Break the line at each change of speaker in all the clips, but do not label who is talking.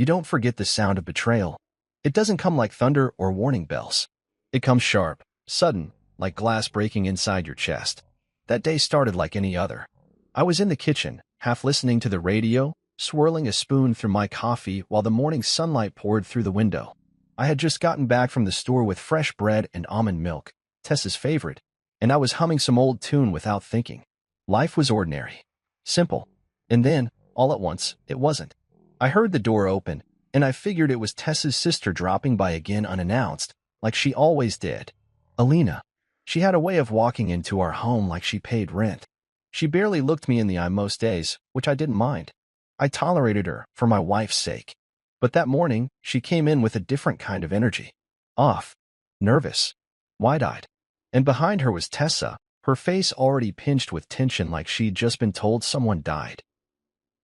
you don't forget the sound of betrayal. It doesn't come like thunder or warning bells. It comes sharp, sudden, like glass breaking inside your chest. That day started like any other. I was in the kitchen, half listening to the radio, swirling a spoon through my coffee while the morning sunlight poured through the window. I had just gotten back from the store with fresh bread and almond milk, Tessa's favorite, and I was humming some old tune without thinking. Life was ordinary. Simple. And then, all at once, it wasn't. I heard the door open, and I figured it was Tessa's sister dropping by again unannounced, like she always did. Alina. She had a way of walking into our home like she paid rent. She barely looked me in the eye most days, which I didn't mind. I tolerated her for my wife's sake. But that morning, she came in with a different kind of energy. Off. Nervous. Wide-eyed. And behind her was Tessa, her face already pinched with tension like she'd just been told someone died.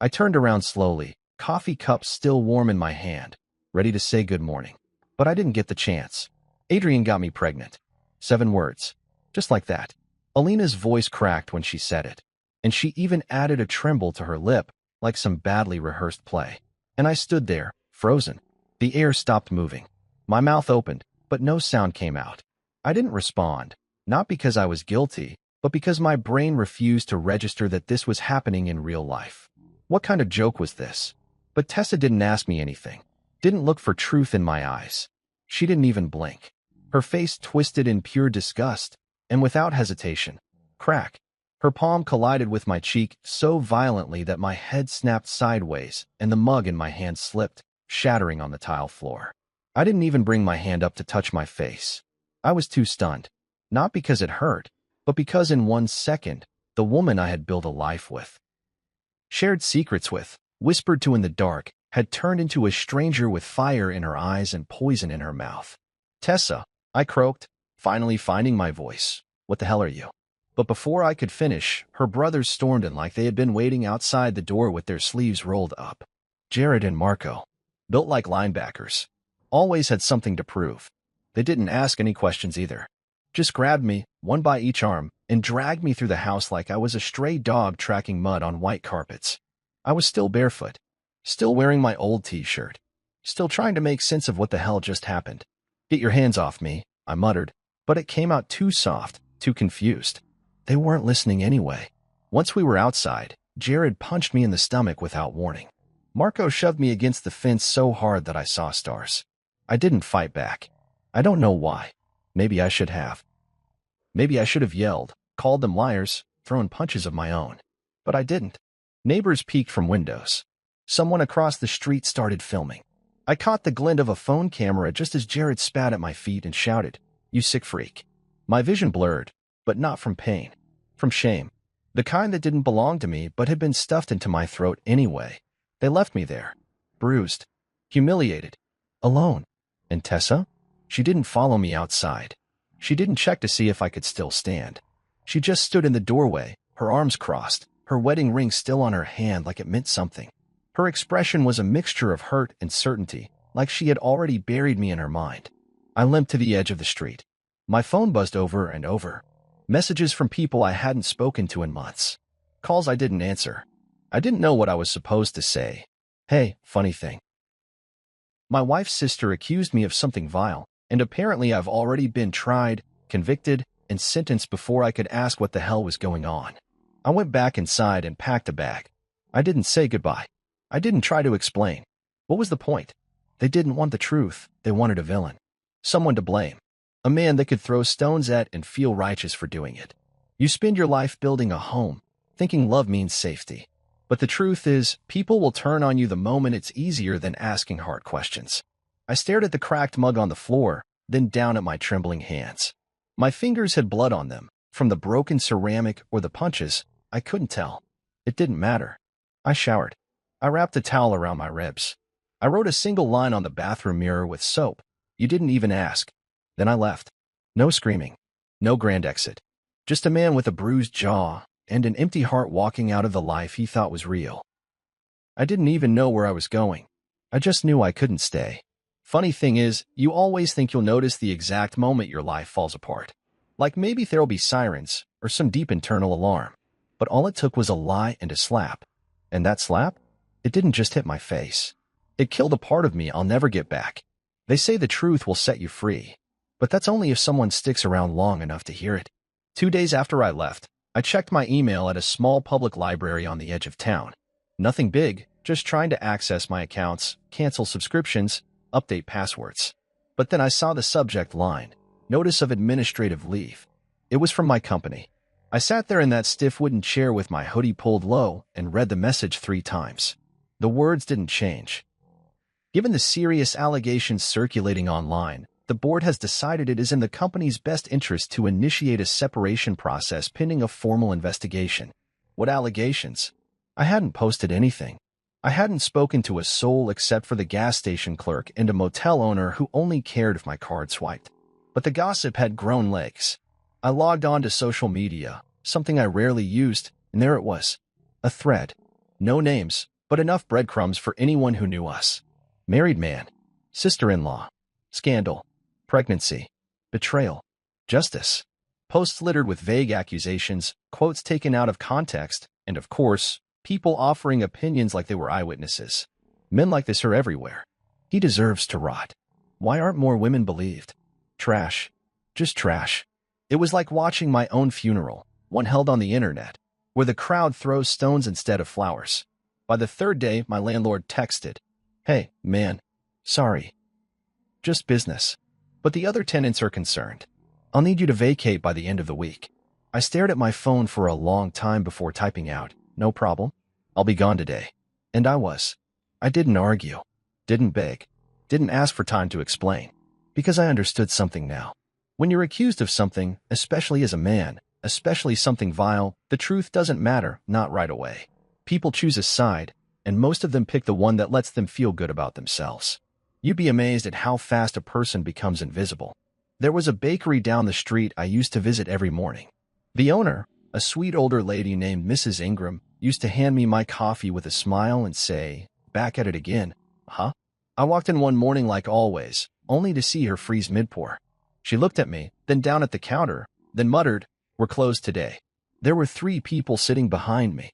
I turned around slowly, coffee cup still warm in my hand, ready to say good morning. But I didn't get the chance. Adrian got me pregnant. 7 words. Just like that. Alina's voice cracked when she said it, and she even added a tremble to her lip, like some badly rehearsed play. And I stood there, frozen. The air stopped moving. My mouth opened, but no sound came out. I didn't respond, not because I was guilty, but because my brain refused to register that this was happening in real life. What kind of joke was this? But Tessa didn't ask me anything, didn't look for truth in my eyes. She didn't even blink. Her face twisted in pure disgust, and without hesitation, crack. Her palm collided with my cheek so violently that my head snapped sideways and the mug in my hand slipped, shattering on the tile floor. I didn't even bring my hand up to touch my face. I was too stunned, not because it hurt, but because in 1 second, the woman I had built a life with, shared secrets with, whispered to in the dark, had turned into a stranger with fire in her eyes and poison in her mouth. Tessa, I croaked, finally finding my voice. What the hell are you? But before I could finish, her brothers stormed in like they had been waiting outside the door with their sleeves rolled up. Jared and Marco, built like linebackers, always had something to prove. They didn't ask any questions either. Just grabbed me, one by each arm, and dragged me through the house like I was a stray dog tracking mud on white carpets. I was still barefoot, still wearing my old t-shirt, still trying to make sense of what the hell just happened. Get your hands off me, I muttered, but it came out too soft, too confused. They weren't listening anyway. Once we were outside, Jared punched me in the stomach without warning. Marco shoved me against the fence so hard that I saw stars. I didn't fight back. I don't know why. Maybe I should have. Maybe I should have yelled, called them liars, thrown punches of my own. But I didn't. Neighbors peeked from windows. Someone across the street started filming. I caught the glint of a phone camera just as Jared spat at my feet and shouted, "You sick freak." My vision blurred, but not from pain, from shame. The kind that didn't belong to me but had been stuffed into my throat anyway. They left me there, bruised, humiliated, alone. And Tessa? She didn't follow me outside. She didn't check to see if I could still stand. She just stood in the doorway, her arms crossed, her wedding ring still on her hand like it meant something. Her expression was a mixture of hurt and certainty, like she had already buried me in her mind. I limped to the edge of the street. My phone buzzed over and over. Messages from people I hadn't spoken to in months. Calls I didn't answer. I didn't know what I was supposed to say. Hey, funny thing. My wife's sister accused me of something vile, and apparently I've already been tried, convicted, and sentenced before I could ask what the hell was going on. I went back inside and packed a bag. I didn't say goodbye. I didn't try to explain. What was the point? They didn't want the truth. They wanted a villain. Someone to blame. A man they could throw stones at and feel righteous for doing it. You spend your life building a home, thinking love means safety. But the truth is, people will turn on you the moment it's easier than asking hard questions. I stared at the cracked mug on the floor, then down at my trembling hands. My fingers had blood on them. From the broken ceramic or the punches, I couldn't tell. It didn't matter. I showered. I wrapped a towel around my ribs. I wrote a single line on the bathroom mirror with soap. You didn't even ask. Then I left. No screaming. No grand exit. Just a man with a bruised jaw and an empty heart walking out of the life he thought was real. I didn't even know where I was going. I just knew I couldn't stay. Funny thing is, you always think you'll notice the exact moment your life falls apart. Like maybe there'll be sirens or some deep internal alarm. But all it took was a lie and a slap. And that slap? It didn't just hit my face. It killed a part of me I'll never get back. They say the truth will set you free, but that's only if someone sticks around long enough to hear it. 2 days after I left, I checked my email at a small public library on the edge of town. Nothing big, just trying to access my accounts, cancel subscriptions, update passwords. But then I saw the subject line, Notice of Administrative Leave. It was from my company. I sat there in that stiff wooden chair with my hoodie pulled low and read the message 3 times. The words didn't change. Given the serious allegations circulating online, the board has decided it is in the company's best interest to initiate a separation process pending a formal investigation. What allegations? I hadn't posted anything. I hadn't spoken to a soul except for the gas station clerk and a motel owner who only cared if my card swiped. But the gossip had grown legs. I logged on to social media, something I rarely used, and there it was. A thread. No names, but enough breadcrumbs for anyone who knew us. Married man. Sister-in-law. Scandal. Pregnancy. Betrayal. Justice. Posts littered with vague accusations, quotes taken out of context, and of course, people offering opinions like they were eyewitnesses. Men like this are everywhere. He deserves to rot. Why aren't more women believed? Trash. Just trash. It was like watching my own funeral, one held on the internet, where the crowd throws stones instead of flowers. By the 3rd day, my landlord texted, "Hey, man. Sorry. Just business. But the other tenants are concerned. I'll need you to vacate by the end of the week." I stared at my phone for a long time before typing out, "No problem. I'll be gone today." And I was. I didn't argue, didn't beg, didn't ask for time to explain, because I understood something now. When you're accused of something, especially as a man, especially something vile, the truth doesn't matter, not right away. People choose a side, and most of them pick the one that lets them feel good about themselves. You'd be amazed at how fast a person becomes invisible. There was a bakery down the street I used to visit every morning. The owner, a sweet older lady named Mrs. Ingram, used to hand me my coffee with a smile and say, "Back at it again, huh?" I walked in one morning like always, only to see her freeze mid-pour. She looked at me, then down at the counter, then muttered, "We're closed today." There were 3 people sitting behind me.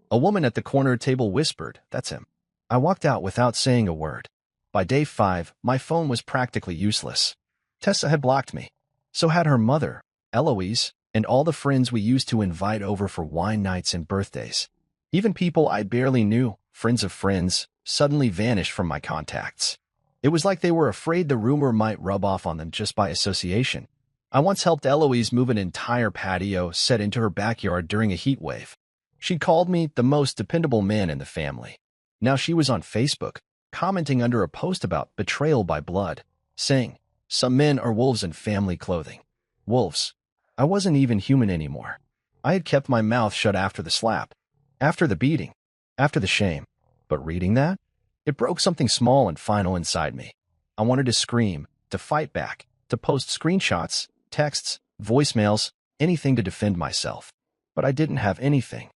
A woman at the corner table whispered, "That's him." I walked out without saying a word. By day 5, my phone was practically useless. Tessa had blocked me. So had her mother, Eloise, and all the friends we used to invite over for wine nights and birthdays. Even people I barely knew, friends of friends, suddenly vanished from my contacts. It was like they were afraid the rumor might rub off on them just by association. I once helped Eloise move an entire patio set into her backyard during a heat wave. She called me the most dependable man in the family. Now she was on Facebook, commenting under a post about betrayal by blood, saying, "Some men are wolves in family clothing." Wolves. I wasn't even human anymore. I had kept my mouth shut after the slap, after the beating, after the shame. But reading that, it broke something small and final inside me. I wanted to scream, to fight back, to post screenshots, texts, voicemails, anything to defend myself. But I didn't have anything.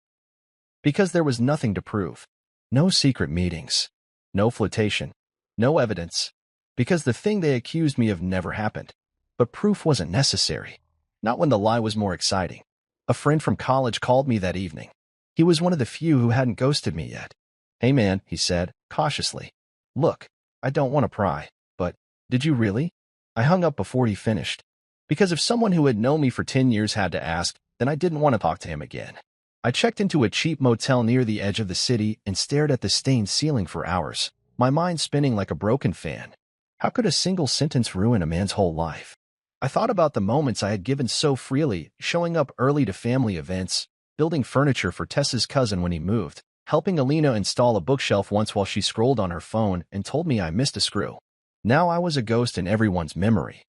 Because there was nothing to prove. No secret meetings. No flirtation. No evidence. Because the thing they accused me of never happened. But proof wasn't necessary. Not when the lie was more exciting. A friend from college called me that evening. He was one of the few who hadn't ghosted me yet. "Hey man," he said, cautiously. "Look, I don't want to pry, but did you really?" I hung up before he finished. Because if someone who had known me for 10 years had to ask, then I didn't want to talk to him again. I checked into a cheap motel near the edge of the city and stared at the stained ceiling for hours, my mind spinning like a broken fan. How could a single sentence ruin a man's whole life? I thought about the moments I had given so freely, showing up early to family events, building furniture for Tessa's cousin when he moved, helping Alina install a bookshelf once while she scrolled on her phone and told me I missed a screw. Now I was a ghost in everyone's memory.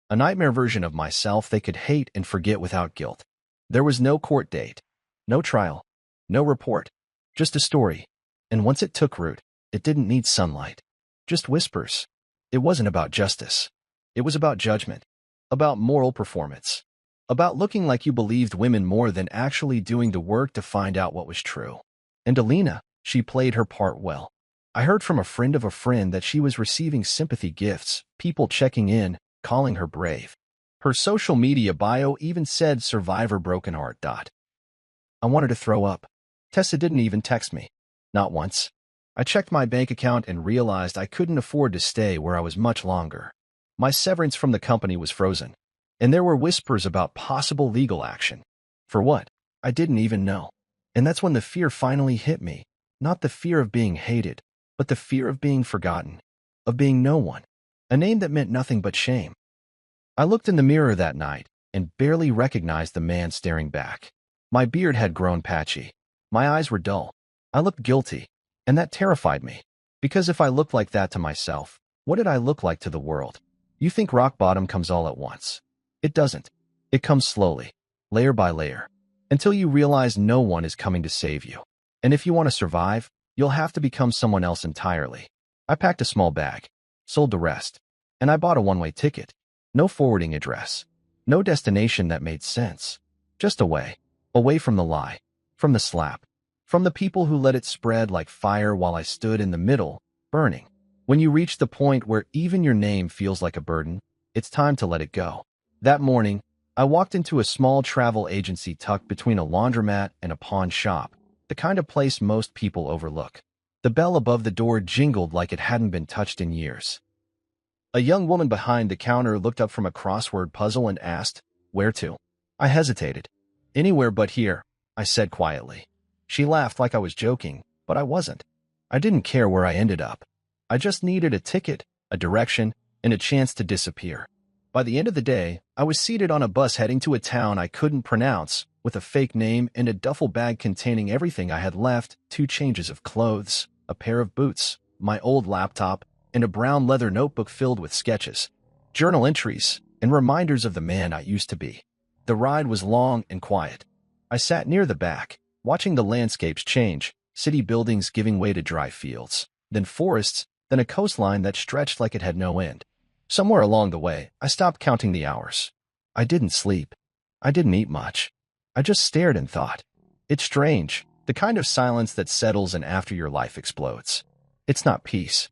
A nightmare version of myself they could hate and forget without guilt. There was no court date, no trial, no report, just a story. And once it took root, it didn't need sunlight, just whispers. It wasn't about justice. It was about judgment, about moral performance, about looking like you believed women more than actually doing the work to find out what was true. And Alina, she played her part well. I heard from a friend of a friend that she was receiving sympathy gifts, people checking in, calling her brave. Her social media bio even said "Survivor Broken Heart." I wanted to throw up. Tessa didn't even text me. Not once. I checked my bank account and realized I couldn't afford to stay where I was much longer. My severance from the company was frozen, and there were whispers about possible legal action. For what? I didn't even know. And that's when the fear finally hit me. Not the fear of being hated, but the fear of being forgotten, of being no one, a name that meant nothing but shame. I looked in the mirror that night and barely recognized the man staring back. My beard had grown patchy. My eyes were dull. I looked guilty, and that terrified me. Because if I looked like that to myself, what did I look like to the world? You think rock bottom comes all at once. It doesn't. It comes slowly, layer by layer, until you realize no one is coming to save you. And if you want to survive, you'll have to become someone else entirely. I packed a small bag, sold the rest, and I bought a one-way ticket. No forwarding address. No destination that made sense. Just away. Away from the lie. From the slap. From the people who let it spread like fire while I stood in the middle, burning. When you reach the point where even your name feels like a burden, it's time to let it go. That morning, I walked into a small travel agency tucked between a laundromat and a pawn shop, the kind of place most people overlook. The bell above the door jingled like it hadn't been touched in years. A young woman behind the counter looked up from a crossword puzzle and asked, "Where to?" I hesitated. "Anywhere but here," I said quietly. She laughed like I was joking, but I wasn't. I didn't care where I ended up. I just needed a ticket, a direction, and a chance to disappear. By the end of the day, I was seated on a bus heading to a town I couldn't pronounce, with a fake name and a duffel bag containing everything I had left: 2 changes of clothes, a pair of boots, my old laptop, and a brown leather notebook filled with sketches, journal entries, and reminders of the man I used to be. The ride was long and quiet. I sat near the back, watching the landscapes change, city buildings giving way to dry fields, then forests, then a coastline that stretched like it had no end. Somewhere along the way, I stopped counting the hours. I didn't sleep. I didn't eat much. I just stared and thought. It's strange, the kind of silence that settles in after your life explodes. It's not peace.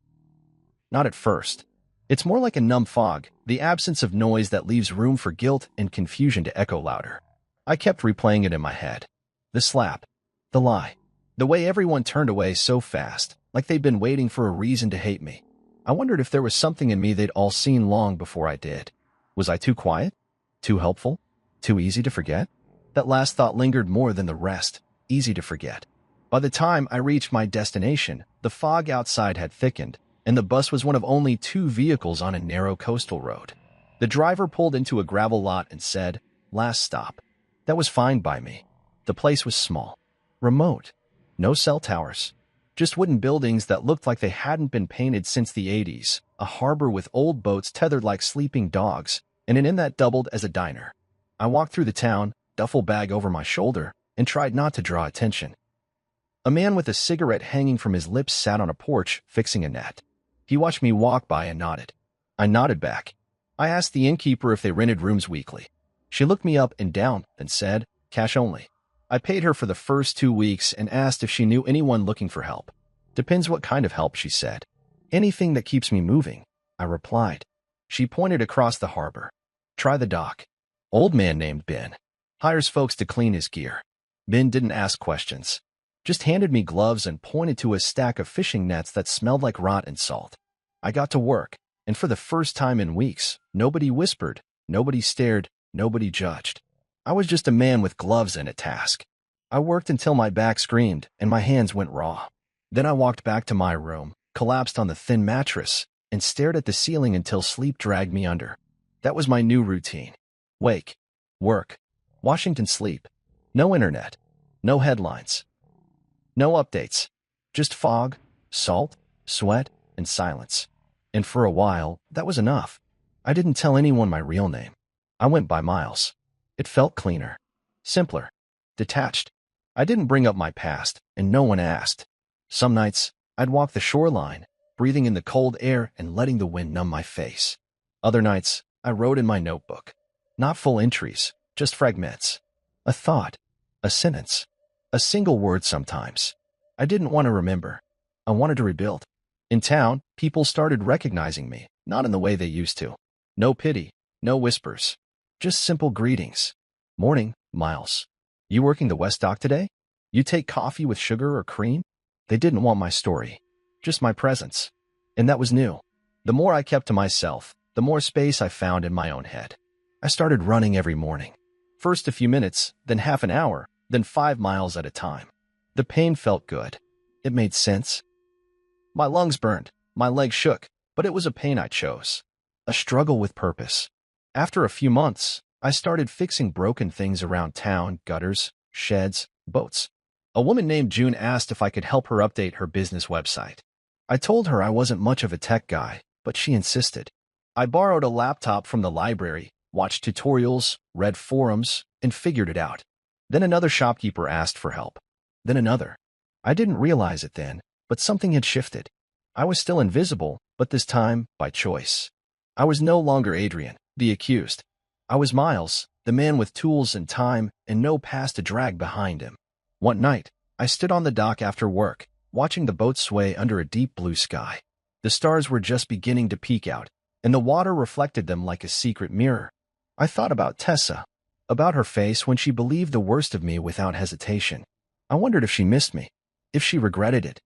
Not at first. It's more like a numb fog, the absence of noise that leaves room for guilt and confusion to echo louder. I kept replaying it in my head. The slap. The lie. The way everyone turned away so fast, like they'd been waiting for a reason to hate me. I wondered if there was something in me they'd all seen long before I did. Was I too quiet? Too helpful? Too easy to forget? That last thought lingered more than the rest. Easy to forget. By the time I reached my destination, the fog outside had thickened, and the bus was one of only 2 vehicles on a narrow coastal road. The driver pulled into a gravel lot and said, "Last stop." That was fine by me. The place was small. Remote. No cell towers. Just wooden buildings that looked like they hadn't been painted since the 80s, a harbor with old boats tethered like sleeping dogs, and an inn that doubled as a diner. I walked through the town, duffel bag over my shoulder, and tried not to draw attention. A man with a cigarette hanging from his lips sat on a porch, fixing a net. He watched me walk by and nodded. I nodded back. I asked the innkeeper if they rented rooms weekly. She looked me up and down and said, "Cash only." I paid her for the first 2 weeks and asked if she knew anyone looking for help. "Depends what kind of help," she said. "Anything that keeps me moving," I replied. She pointed across the harbor. "Try the dock. Old man named Ben. Hires folks to clean his gear." Ben didn't ask questions. Just handed me gloves and pointed to a stack of fishing nets that smelled like rot and salt. I got to work, and for the first time in weeks, nobody whispered, nobody stared, nobody judged. I was just a man with gloves and a task. I worked until my back screamed and my hands went raw. Then I walked back to my room, collapsed on the thin mattress, and stared at the ceiling until sleep dragged me under. That was my new routine. Wake, work, Washington sleep. No internet, no headlines, no updates. Just fog, salt, sweat, and silence. And for a while, that was enough. I didn't tell anyone my real name. I went by Miles. It felt cleaner, simpler, detached. I didn't bring up my past, and no one asked. Some nights, I'd walk the shoreline, breathing in the cold air and letting the wind numb my face. Other nights, I wrote in my notebook. Not full entries, just fragments. A thought, a sentence, a single word sometimes. I didn't want to remember. I wanted to rebuild. In town, people started recognizing me, not in the way they used to. No pity, no whispers. Just simple greetings. "Morning, Miles. You working the West Dock today? You take coffee with sugar or cream?" They didn't want my story. just my presence. And that was new. The more I kept to myself, the more space I found in my own head. I started running every morning. First a few minutes, then half an hour, then 5 miles at a time. The pain felt good. It made sense. My lungs burned, my legs shook, but it was a pain I chose. A struggle with purpose. After a few months, I started fixing broken things around town, gutters, sheds, boats. A woman named June asked if I could help her update her business website. I told her I wasn't much of a tech guy, but she insisted. I borrowed a laptop from the library, watched tutorials, read forums, and figured it out. Then another shopkeeper asked for help. Then another. I didn't realize it then, but something had shifted. I was still invisible, but this time by choice. I was no longer Adrian, the accused. I was Miles, the man with tools and time and no past to drag behind him. One night, I stood on the dock after work, watching the boat sway under a deep blue sky. The stars were just beginning to peek out, and the water reflected them like a secret mirror. I thought about Tessa, about her face when she believed the worst of me without hesitation. I wondered if she missed me, if she regretted it.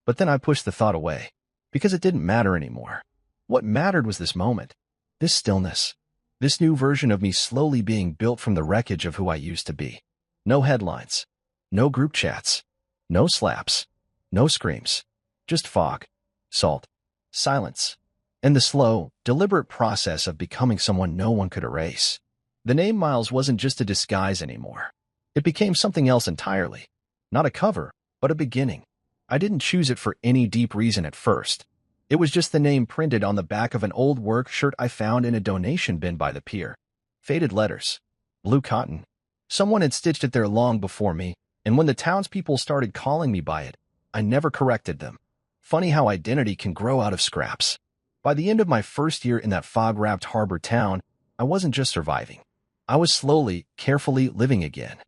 But then I pushed the thought away, because it didn't matter anymore. What mattered was this moment, this stillness, this new version of me slowly being built from the wreckage of who I used to be. No headlines, no group chats, no slaps, no screams, just fog, salt, silence, and the slow, deliberate process of becoming someone no one could erase. The name Miles wasn't just a disguise anymore. It became something else entirely. Not a cover, but a beginning. I didn't choose it for any deep reason at first. It was just the name printed on the back of an old work shirt I found in a donation bin by the pier. Faded letters. Blue cotton. Someone had stitched it there long before me, and when the townspeople started calling me by it, I never corrected them. Funny how identity can grow out of scraps. By the end of my first year in that fog-wrapped harbor town, I wasn't just surviving. I was slowly, carefully living again.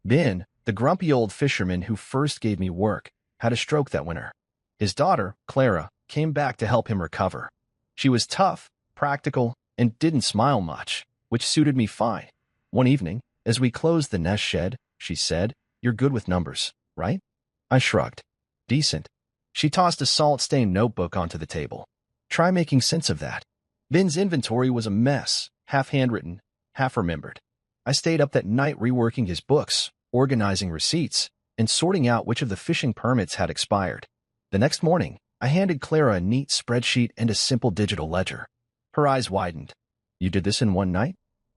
Ben, the grumpy old fisherman who first gave me work, had a stroke that winter. His daughter, Clara, came back to help him recover. She was tough, practical, and didn't smile much, which suited me fine. One evening, as we closed the nest shed, she said, "You're good with numbers, right?" I shrugged. "Decent." She tossed a salt-stained notebook onto the table. "Try making sense of that." Ben's inventory was a mess, half handwritten, half remembered. I stayed up that night reworking his books, organizing receipts, and sorting out which of the fishing permits had expired. The next morning, I handed Clara a neat spreadsheet and a simple digital ledger. Her eyes widened. "You did this in one night?"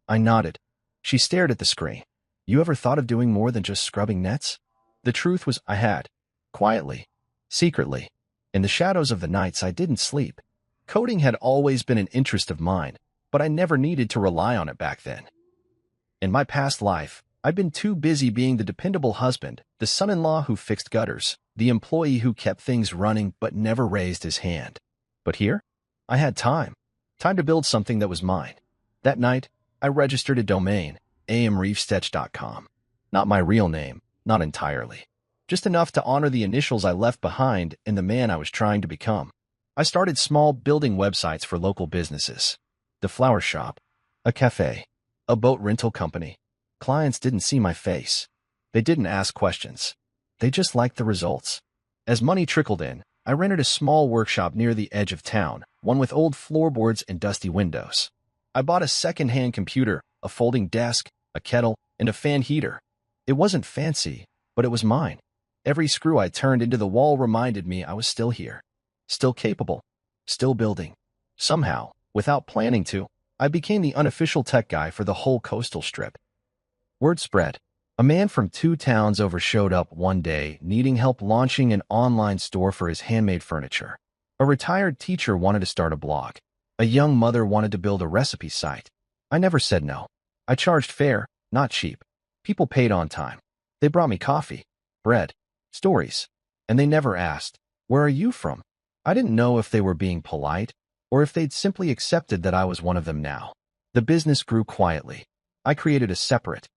I nodded. She stared at the screen. "You ever thought of doing more than just scrubbing nets?" The truth was I had. Quietly. Secretly. In the shadows of the nights I didn't sleep. Coding had always been an interest of mine, but I never needed to rely on it back then. In my past life, I'd been too busy being the dependable husband, the son-in-law who fixed gutters, the employee who kept things running but never raised his hand. But here, I had time. Time to build something that was mine. That night, I registered a domain, amreefsketch.com. Not my real name, not entirely. Just enough to honor the initials I left behind and the man I was trying to become. I started small, building websites for local businesses. The flower shop, a cafe, a boat rental company. Clients didn't see my face. They didn't ask questions. They just liked the results. As money trickled in, I rented a small workshop near the edge of town, one with old floorboards and dusty windows. I bought a second-hand computer, a folding desk, a kettle, and a fan heater. It wasn't fancy, but it was mine. Every screw I turned into the wall reminded me I was still here, still capable, still building. Somehow, without planning to, I became the unofficial tech guy for the whole coastal strip. Word spread. A man from 2 towns over showed up one day needing help launching an online store for his handmade furniture. A retired teacher wanted to start a blog. A young mother wanted to build a recipe site. I never said no. I charged fair, not cheap. People paid on time. They brought me coffee, bread, stories, and they never asked, "Where are you from?" I didn't know if they were being polite or if they'd simply accepted that I was one of them now. The business grew quietly. I created a separate.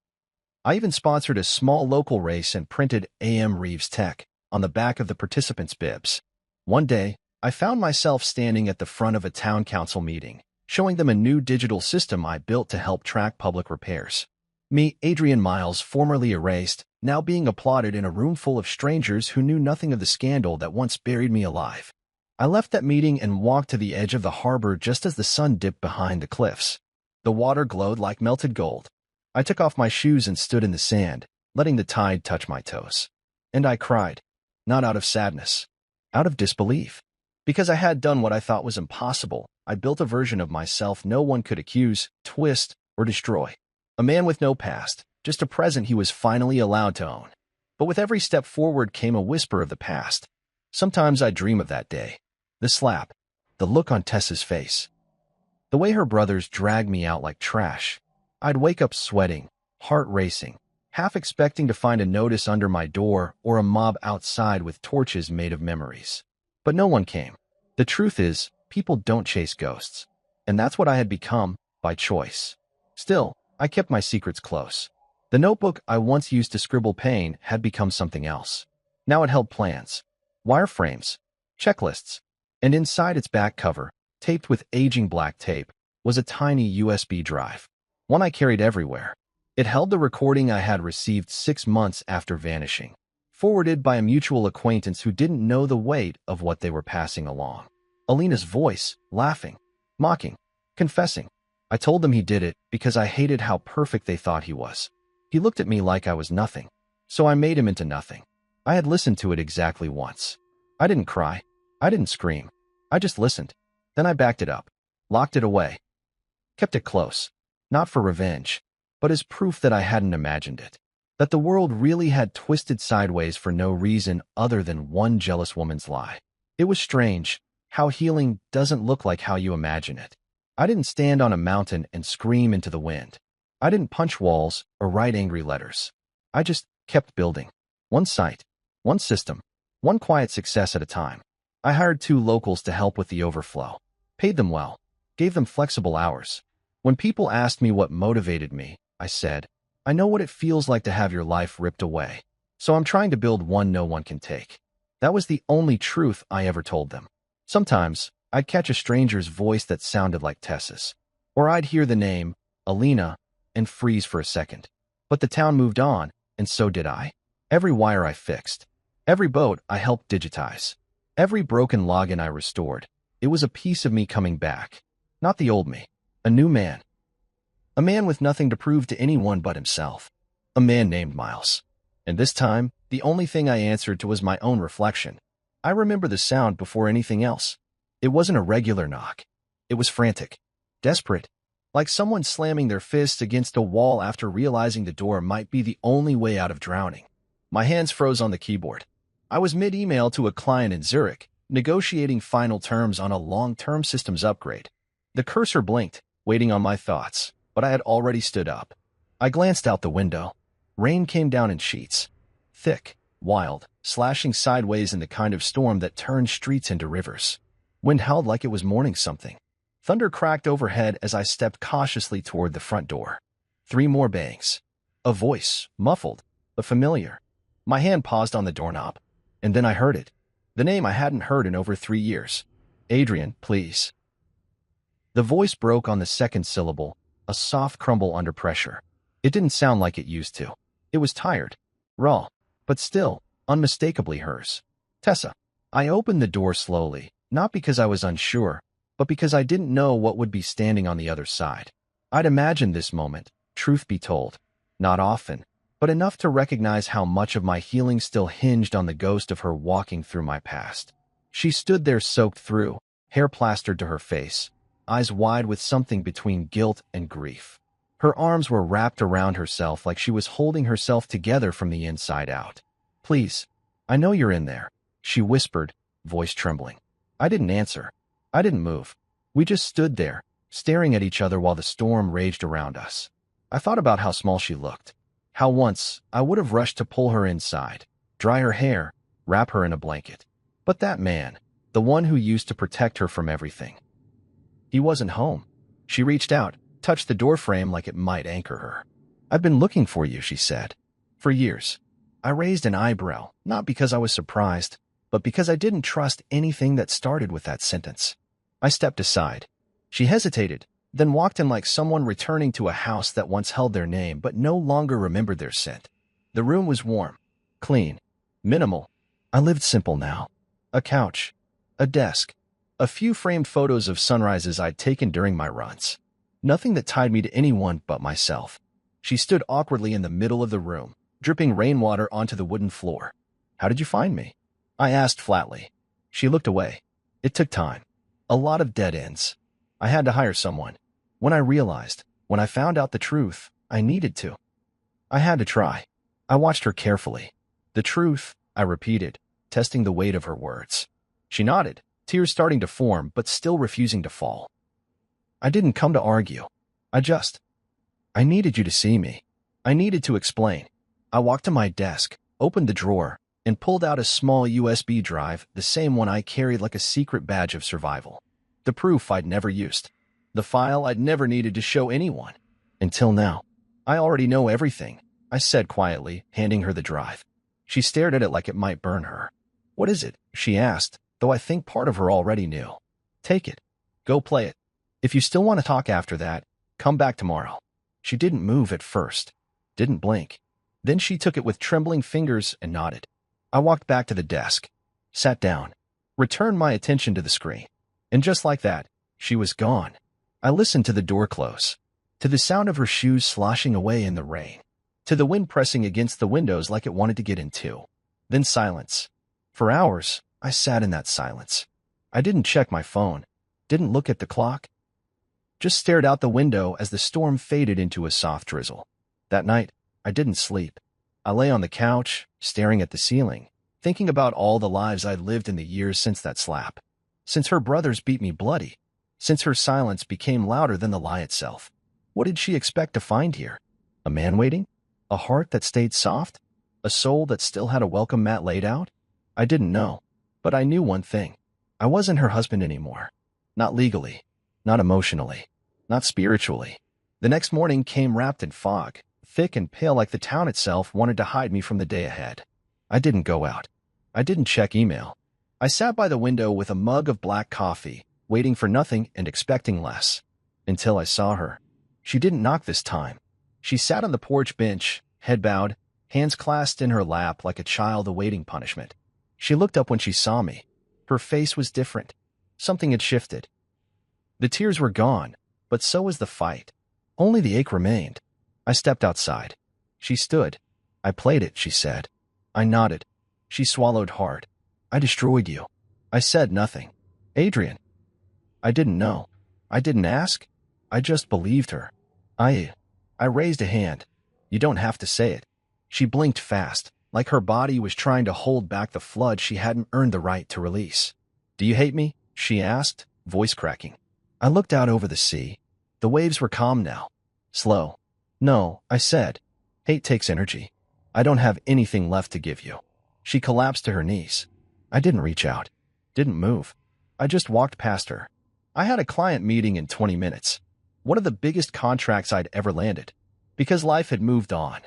I even sponsored a small local race and printed AM Reeves Tech on the back of the participants' bibs. One day, I found myself standing at the front of a town council meeting, showing them a new digital system I built to help track public repairs. Me, Adrian Miles, formerly erased, now being applauded in a room full of strangers who knew nothing of the scandal that once buried me alive. I left that meeting and walked to the edge of the harbor just as the sun dipped behind the cliffs. The water glowed like melted gold. I took off my shoes and stood in the sand, letting the tide touch my toes. And I cried, not out of sadness, out of disbelief. Because I had done what I thought was impossible, I built a version of myself no one could accuse, twist, or destroy. A man with no past, just a present he was finally allowed to own. But with every step forward came a whisper of the past. Sometimes I dream of that day. The slap, the look on Tessa's face, the way her brothers dragged me out like trash. I'd wake up sweating, heart racing, half expecting to find a notice under my door or a mob outside with torches made of memories. But no one came. The truth is, people don't chase ghosts. And that's what I had become, by choice. Still, I kept my secrets close. The notebook I once used to scribble pain had become something else. Now it held plans, wireframes, checklists, and inside its back cover, taped with aging black tape, was a tiny USB drive, one I carried everywhere. It held the recording I had received 6 months after vanishing, forwarded by a mutual acquaintance who didn't know the weight of what they were passing along. Alina's voice, laughing, mocking, confessing. I told them he did it because I hated how perfect they thought he was. He looked at me like I was nothing, so I made him into nothing. I had listened to it exactly once. I didn't cry. I didn't scream. I just listened. Then I backed it up, locked it away, kept it close, not for revenge, but as proof that I hadn't imagined it, that the world really had twisted sideways for no reason other than one jealous woman's lie. It was strange how healing doesn't look like how you imagine it. I didn't stand on a mountain and scream into the wind. I didn't punch walls or write angry letters. I just kept building. One site, one system, one quiet success at a time. I hired 2 locals to help with the overflow, paid them well, gave them flexible hours. When people asked me what motivated me, I said, I know what it feels like to have your life ripped away, so I'm trying to build one no one can take. That was the only truth I ever told them. Sometimes, I'd catch a stranger's voice that sounded like Tessa's, or I'd hear the name, Alina, and freeze for a second. But the town moved on, and so did I. Every wire I fixed, every boat I helped digitize, every broken login I restored, it was a piece of me coming back. Not the old me, a new man. A man with nothing to prove to anyone but himself. A man named Miles. And this time, the only thing I answered to was my own reflection. I remember the sound before anything else. It wasn't a regular knock. It was frantic, desperate, like someone slamming their fists against a wall after realizing the door might be the only way out of drowning. My hands froze on the keyboard. I was mid-email to a client in Zurich, negotiating final terms on a long-term systems upgrade. The cursor blinked, waiting on my thoughts, but I had already stood up. I glanced out the window. Rain came down in sheets. Thick, wild, slashing sideways in the kind of storm that turned streets into rivers. Wind howled like it was mourning something. Thunder cracked overhead as I stepped cautiously toward the front door. 3 more bangs. A voice, muffled, but familiar. My hand paused on the doorknob. And then I heard it. The name I hadn't heard in over 3 years. Adrian, please. The voice broke on the second syllable, a soft crumble under pressure. It didn't sound like it used to. It was tired, raw, but still, unmistakably hers. Tessa. I opened the door slowly, not because I was unsure, but because I didn't know what would be standing on the other side. I'd imagined this moment, truth be told. Not often, but enough to recognize how much of my healing still hinged on the ghost of her walking through my past. She stood there soaked through, hair plastered to her face, eyes wide with something between guilt and grief. Her arms were wrapped around herself like she was holding herself together from the inside out. Please, I know you're in there, she whispered, voice trembling. I didn't answer. I didn't move. We just stood there, staring at each other while the storm raged around us. I thought about how small she looked. How once I would have rushed to pull her inside, dry her hair, wrap her in a blanket. But that man, the one who used to protect her from everything, he wasn't home. She reached out, touched the doorframe like it might anchor her. I've been looking for you, she said. For years. I raised an eyebrow, not because I was surprised, but because I didn't trust anything that started with that sentence. I stepped aside. She hesitated, then walked in like someone returning to a house that once held their name but no longer remembered their scent. The room was warm, clean, minimal. I lived simple now. A couch, a desk, a few framed photos of sunrises I'd taken during my runs. Nothing that tied me to anyone but myself. She stood awkwardly in the middle of the room, dripping rainwater onto the wooden floor. "How did you find me?" I asked flatly. She looked away. It took time. A lot of dead ends. I had to hire someone. When I found out the truth, I needed to. I had to try. I watched her carefully. "The truth," I repeated, testing the weight of her words. She nodded, tears starting to form but still refusing to fall. "I didn't come to argue. I needed you to see me." I needed to explain. I walked to my desk, opened the drawer, and pulled out a small USB drive, the same one I carried like a secret badge of survival. The proof I'd never used. The file I'd never needed to show anyone. Until now. "I already know everything," I said quietly, handing her the drive. She stared at it like it might burn her. "What is it?" she asked, though I think part of her already knew. "Take it. Go play it. If you still want to talk after that, come back tomorrow." She didn't move at first, didn't blink. Then she took it with trembling fingers and nodded. I walked back to the desk, sat down, returned my attention to the screen. And just like that, she was gone. I listened to the door close, to the sound of her shoes sloshing away in the rain, to the wind pressing against the windows like it wanted to get in too. Then silence. For hours, I sat in that silence. I didn't check my phone, didn't look at the clock, just stared out the window as the storm faded into a soft drizzle. That night, I didn't sleep. I lay on the couch, staring at the ceiling, thinking about all the lives I'd lived in the years since that slap. Since her brothers beat me bloody. Since her silence became louder than the lie itself. What did she expect to find here? A man waiting? A heart that stayed soft? A soul that still had a welcome mat laid out? I didn't know. But I knew one thing. I wasn't her husband anymore. Not legally. Not emotionally. Not spiritually. The next morning came wrapped in fog, thick and pale like the town itself wanted to hide me from the day ahead. I didn't go out. I didn't check email. I sat by the window with a mug of black coffee, waiting for nothing and expecting less. Until I saw her. She didn't knock this time. She sat on the porch bench, head bowed, hands clasped in her lap like a child awaiting punishment. She looked up when she saw me. Her face was different. Something had shifted. The tears were gone, but so was the fight. Only the ache remained. I stepped outside. She stood. "I played it," she said. I nodded. She swallowed hard. "I destroyed you." I said nothing. "Adrian." I didn't know. I didn't ask. I just believed her. I raised a hand. "You don't have to say it." She blinked fast, like her body was trying to hold back the flood she hadn't earned the right to release. "Do you hate me?" she asked, voice cracking. I looked out over the sea. The waves were calm now. Slow. "No," I said. "Hate takes energy. I don't have anything left to give you." She collapsed to her knees. I didn't reach out. Didn't move. I just walked past her. I had a client meeting in 20 minutes. One of the biggest contracts I'd ever landed. Because life had moved on.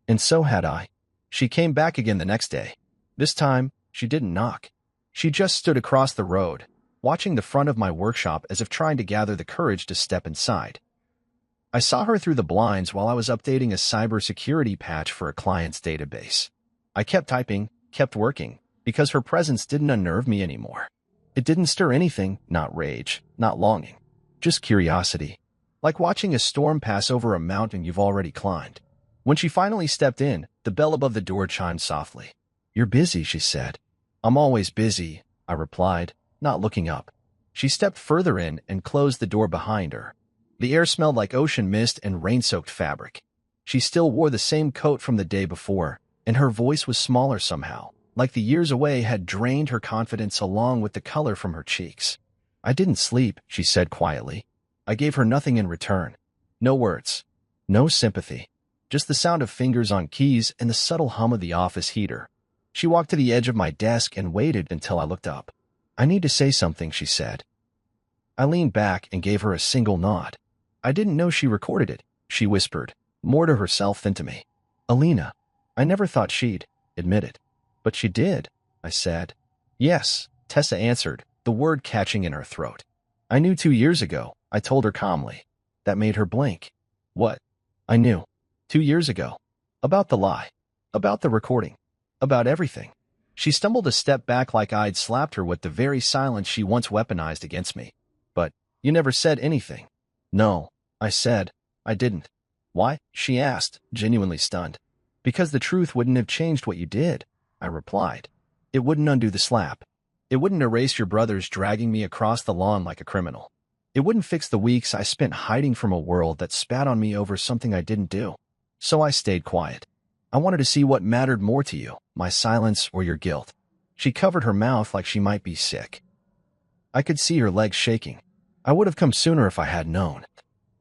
And so had I. She came back again the next day. This time, she didn't knock. She just stood across the road, watching the front of my workshop as if trying to gather the courage to step inside. I saw her through the blinds while I was updating a cybersecurity patch for a client's database. I kept typing, kept working, because her presence didn't unnerve me anymore. It didn't stir anything, not rage, not longing, just curiosity. Like watching a storm pass over a mountain you've already climbed. When she finally stepped in, the bell above the door chimed softly. "You're busy," she said. "I'm always busy," I replied, not looking up. She stepped further in and closed the door behind her. The air smelled like ocean mist and rain-soaked fabric. She still wore the same coat from the day before, and her voice was smaller somehow, like the years away had drained her confidence along with the color from her cheeks. "I didn't sleep," she said quietly. I gave her nothing in return. No words. No sympathy. Just the sound of fingers on keys and the subtle hum of the office heater. She walked to the edge of my desk and waited until I looked up. "I need to say something," she said. I leaned back and gave her a single nod. "I didn't know she recorded it," she whispered, more to herself than to me. "Alina, I never thought she'd admit it." "But she did," I said. "Yes," Tessa answered, the word catching in her throat. "I knew 2 years ago," I told her calmly. that made her blink. What? I knew. 2 years ago. About the lie. About the recording. About everything. She stumbled a step back like I'd slapped her with the very silence she once weaponized against me. But you never said anything. No, I said. I didn't. Why? She asked, genuinely stunned. Because the truth wouldn't have changed what you did, I replied. It wouldn't undo the slap. It wouldn't erase your brothers dragging me across the lawn like a criminal. It wouldn't fix the weeks I spent hiding from a world that spat on me over something I didn't do. So I stayed quiet. I wanted to see what mattered more to you, my silence or your guilt. She covered her mouth like she might be sick. I could see her legs shaking. I would have come sooner if I had known.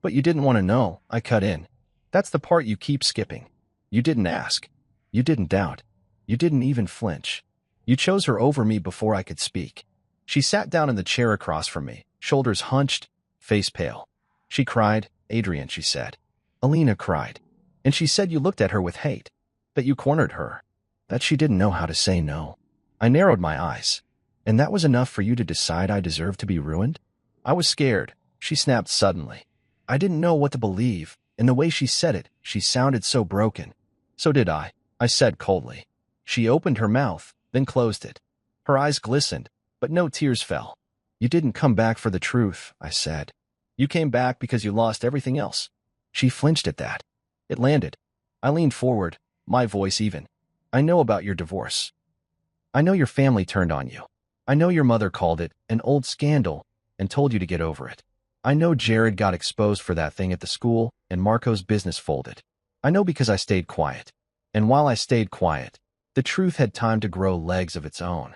But you didn't want to know, I cut in. That's the part you keep skipping. You didn't ask. You didn't doubt. You didn't even flinch. You chose her over me before I could speak. She sat down in the chair across from me, shoulders hunched, face pale. She cried. Adrian, she said. Alina cried. And she said you looked at her with hate. That you cornered her. That she didn't know how to say no. I narrowed my eyes. And that was enough for you to decide I deserved to be ruined? I was scared. She snapped suddenly. I didn't know what to believe, and the way she said it, she sounded so broken. So did I said coldly. She opened her mouth, then closed it. Her eyes glistened, but no tears fell. You didn't come back for the truth, I said. You came back because you lost everything else. She flinched at that. It landed. I leaned forward, my voice even. I know about your divorce. I know your family turned on you. I know your mother called it an old scandal and told you to get over it. I know Jared got exposed for that thing at the school and Marco's business folded. I know because I stayed quiet. And while I stayed quiet, the truth had time to grow legs of its own.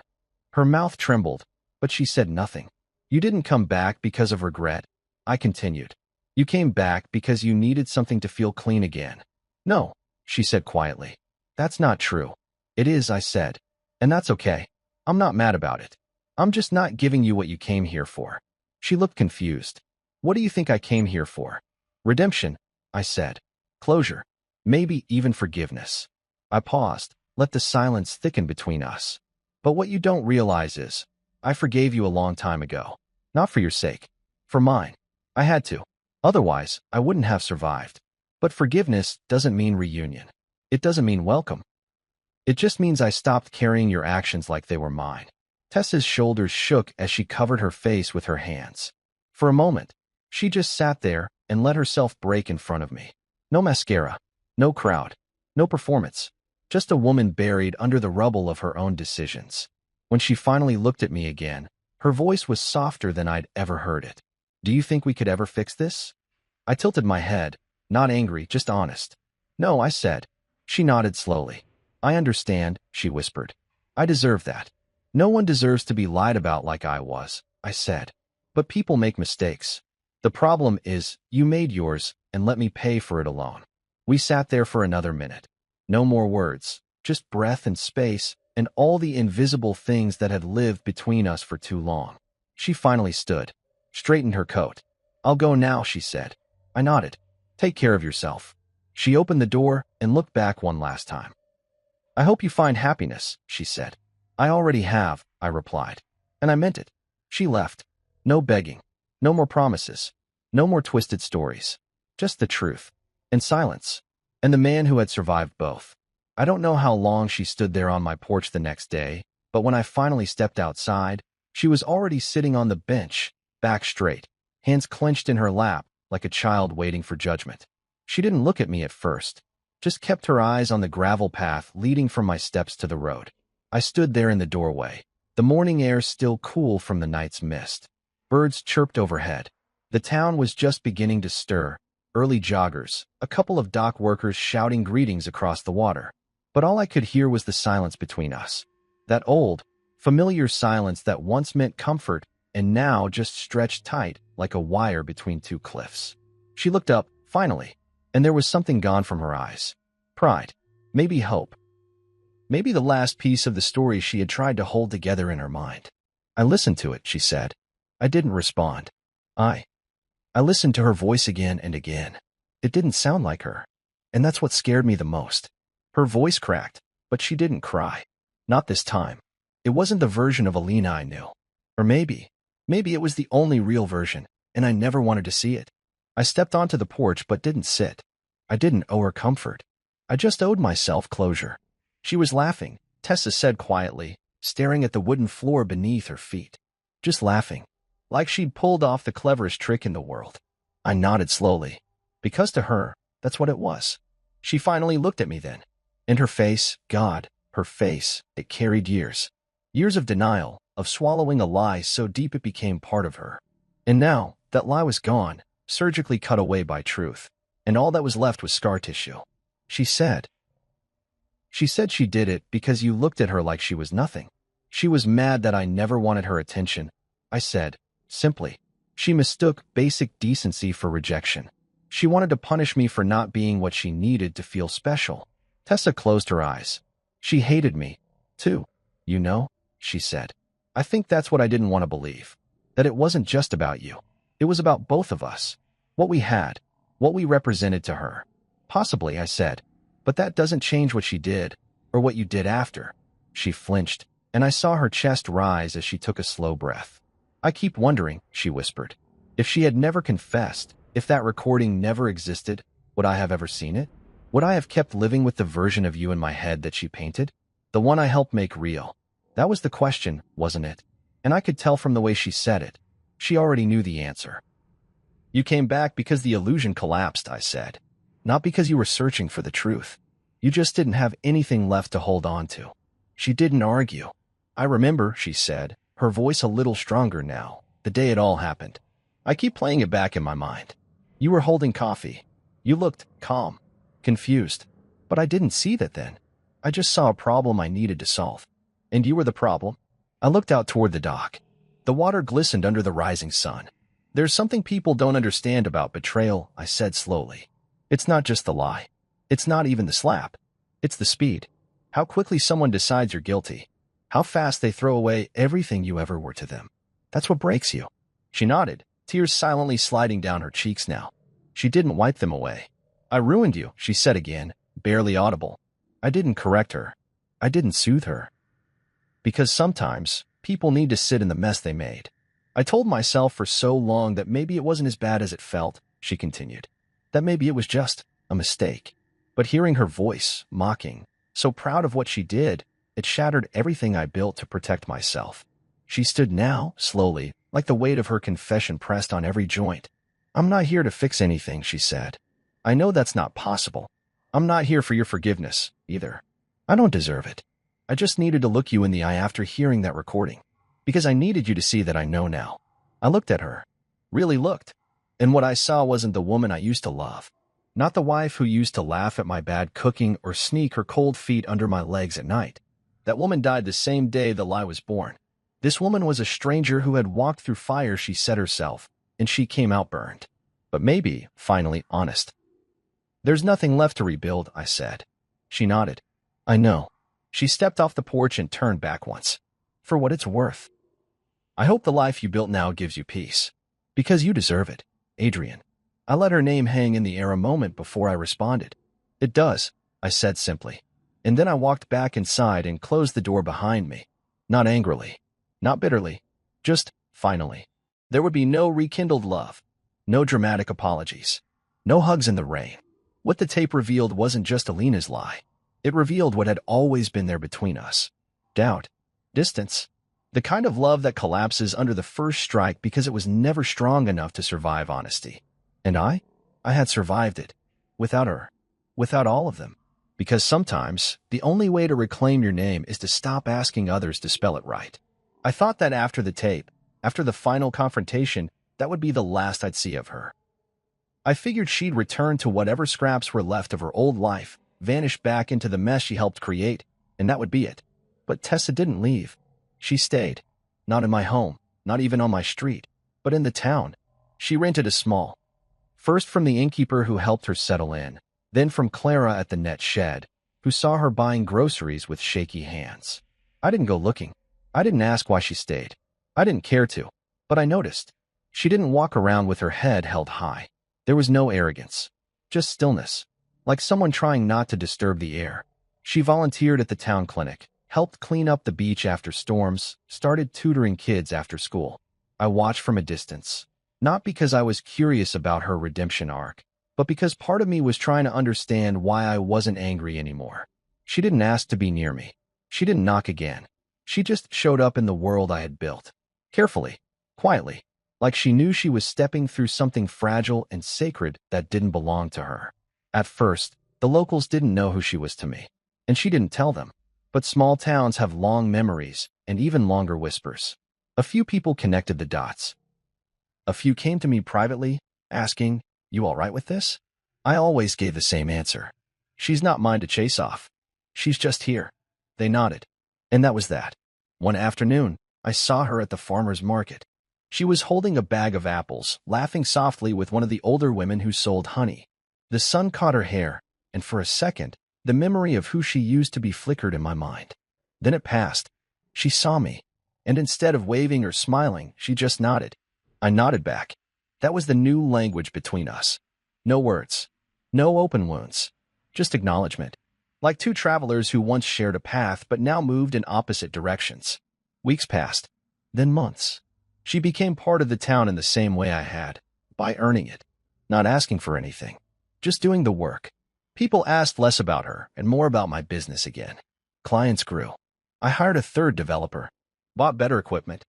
Her mouth trembled, but she said nothing. You didn't come back because of regret, I continued. You came back because you needed something to feel clean again. No, she said quietly. That's not true. It is, I said. And that's okay. I'm not mad about it. I'm just not giving you what you came here for. She looked confused. What do you think I came here for? Redemption, I said. Closure. Maybe even forgiveness. I paused, let the silence thicken between us. But what you don't realize is, I forgave you a long time ago. Not for your sake. For mine. I had to. Otherwise, I wouldn't have survived. But forgiveness doesn't mean reunion. It doesn't mean welcome. It just means I stopped carrying your actions like they were mine. Tessa's shoulders shook as she covered her face with her hands. For a moment, she just sat there and let herself break in front of me. No mascara. No crowd. No performance. Just a woman buried under the rubble of her own decisions. When she finally looked at me again, her voice was softer than I'd ever heard it. Do you think we could ever fix this? I tilted my head, not angry, just honest. No, I said. She nodded slowly. I understand, she whispered. I deserve that. No one deserves to be lied about like I was, I said. But people make mistakes. The problem is, you made yours and let me pay for it alone. We sat there for another minute. No more words, just breath and space and all the invisible things that had lived between us for too long. She finally stood, straightened her coat. I'll go now, she said. I nodded. Take care of yourself. She opened the door and looked back one last time. I hope you find happiness, she said. I already have, I replied. And I meant it. She left. No begging. No more promises. No more twisted stories. Just the truth. And silence. And the man who had survived both. I don't know how long she stood there on my porch the next day, but when I finally stepped outside, she was already sitting on the bench, back straight, hands clenched in her lap like a child waiting for judgment. She didn't look at me at first, just kept her eyes on the gravel path leading from my steps to the road. I stood there in the doorway, the morning air still cool from the night's mist. Birds chirped overhead. The town was just beginning to stir. Early joggers, a couple of dock workers shouting greetings across the water. But all I could hear was the silence between us. That old, familiar silence that once meant comfort and now just stretched tight like a wire between two cliffs. She looked up, finally, and there was something gone from her eyes. Pride. Maybe hope. Maybe the last piece of the story she had tried to hold together in her mind. I listened to it, she said. I didn't respond. I listened to her voice again and again. It didn't sound like her. And that's what scared me the most. Her voice cracked, but she didn't cry. Not this time. It wasn't the version of Alina I knew. Or maybe it was the only real version, and I never wanted to see it. I stepped onto the porch but didn't sit. I didn't owe her comfort. I just owed myself closure. She was laughing, Tessa said quietly, staring at the wooden floor beneath her feet. Just laughing. Like she'd pulled off the cleverest trick in the world. I nodded slowly. Because to her, that's what it was. She finally looked at me then. And her face, God, her face, it carried years. Years of denial, of swallowing a lie so deep it became part of her. And now, that lie was gone, surgically cut away by truth. And all that was left was scar tissue. She said she did it because you looked at her like she was nothing. She was mad that I never wanted her attention. I said, simply. She mistook basic decency for rejection. She wanted to punish me for not being what she needed to feel special. Tessa closed her eyes. She hated me, too. You know, she said. I think that's what I didn't want to believe. That it wasn't just about you. It was about both of us. What we had. What we represented to her. Possibly, I said. But that doesn't change what she did, or what you did after. She flinched, and I saw her chest rise as she took a slow breath. I keep wondering, she whispered. If she had never confessed, if that recording never existed, would I have ever seen it? Would I have kept living with the version of you in my head that she painted? The one I helped make real. That was the question, wasn't it? And I could tell from the way she said it. She already knew the answer. You came back because the illusion collapsed, I said. Not because you were searching for the truth. You just didn't have anything left to hold on to. She didn't argue. I remember, she said, her voice a little stronger now, the day it all happened. I keep playing it back in my mind. You were holding coffee. You looked calm, confused. But I didn't see that then. I just saw a problem I needed to solve. And you were the problem. I looked out toward the dock. The water glistened under the rising sun. There's something people don't understand about betrayal, I said slowly. It's not just the lie. It's not even the slap. It's the speed. How quickly someone decides you're guilty. How fast they throw away everything you ever were to them. That's what breaks you. She nodded, tears silently sliding down her cheeks now. She didn't wipe them away. I ruined you, she said again, barely audible. I didn't correct her. I didn't soothe her. Because sometimes, people need to sit in the mess they made. I told myself for so long that maybe it wasn't as bad as it felt, she continued. That maybe it was just a mistake. But hearing her voice, mocking, so proud of what she did, it shattered everything I built to protect myself. She stood now, slowly, like the weight of her confession pressed on every joint. I'm not here to fix anything, she said. I know that's not possible. I'm not here for your forgiveness, either. I don't deserve it. I just needed to look you in the eye after hearing that recording. Because I needed you to see that I know now. I looked at her. Really looked. And what I saw wasn't the woman I used to love. Not the wife who used to laugh at my bad cooking or sneak her cold feet under my legs at night. That woman died the same day the lie was born. This woman was a stranger who had walked through fire, she said herself, and she came out burned. But maybe, finally, honest. There's nothing left to rebuild, I said. She nodded. I know. She stepped off the porch and turned back once. For what it's worth. I hope the life you built now gives you peace. Because you deserve it, Adrian. I let her name hang in the air a moment before I responded. It does, I said simply. And then I walked back inside and closed the door behind me. Not angrily. Not bitterly. Just, finally. There would be no rekindled love. No dramatic apologies. No hugs in the rain. What the tape revealed wasn't just Alina's lie. It revealed what had always been there between us. Doubt. Distance. The kind of love that collapses under the first strike because it was never strong enough to survive honesty. And I had survived it. Without her. Without all of them. Because sometimes, the only way to reclaim your name is to stop asking others to spell it right. I thought that after the tape, after the final confrontation, that would be the last I'd see of her. I figured she'd return to whatever scraps were left of her old life, vanish back into the mess she helped create, and that would be it. But Tessa didn't leave. She stayed. Not in my home, not even on my street, but in the town. She rented a small. First from the innkeeper who helped her settle in, then from Clara at the net shed, who saw her buying groceries with shaky hands. I didn't go looking. I didn't ask why she stayed. I didn't care to. But I noticed. She didn't walk around with her head held high. There was no arrogance. Just stillness. Like someone trying not to disturb the air. She volunteered at the town clinic, helped clean up the beach after storms, started tutoring kids after school. I watched from a distance. Not because I was curious about her redemption arc, but because part of me was trying to understand why I wasn't angry anymore. She didn't ask to be near me. She didn't knock again. She just showed up in the world I had built. Carefully, quietly, like she knew she was stepping through something fragile and sacred that didn't belong to her. At first, the locals didn't know who she was to me, and she didn't tell them. But small towns have long memories and even longer whispers. A few people connected the dots. A few came to me privately, asking, "You all right with this?" I always gave the same answer. "She's not mine to chase off. She's just here." They nodded. And that was that. One afternoon, I saw her at the farmer's market. She was holding a bag of apples, laughing softly with one of the older women who sold honey. The sun caught her hair, and for a second, the memory of who she used to be flickered in my mind. Then it passed. She saw me, and instead of waving or smiling, she just nodded. I nodded back. That was the new language between us. No words. No open wounds. Just acknowledgement. Like two travelers who once shared a path but now moved in opposite directions. Weeks passed. Then months. She became part of the town in the same way I had, by earning it. Not asking for anything. Just doing the work. People asked less about her and more about my business again. Clients grew. I hired a third developer. Bought better equipment.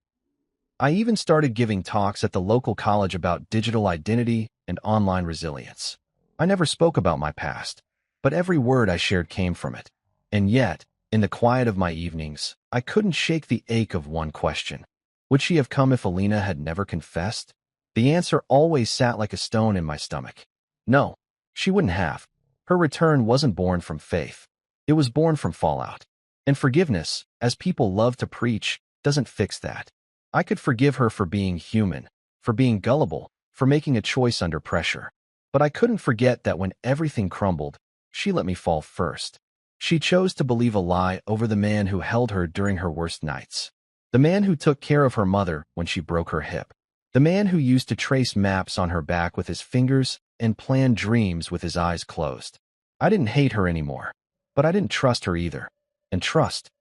I even started giving talks at the local college about digital identity and online resilience. I never spoke about my past, but every word I shared came from it. And yet, in the quiet of my evenings, I couldn't shake the ache of one question. Would she have come if Alina had never confessed? The answer always sat like a stone in my stomach. No, she wouldn't have. Her return wasn't born from faith. It was born from fallout. And forgiveness, as people love to preach, doesn't fix that. I could forgive her for being human, for being gullible, for making a choice under pressure. But I couldn't forget that when everything crumbled, she let me fall first. She chose to believe a lie over the man who held her during her worst nights. The man who took care of her mother when she broke her hip. The man who used to trace maps on her back with his fingers and plan dreams with his eyes closed. I didn't hate her anymore, but I didn't trust her either. And trust,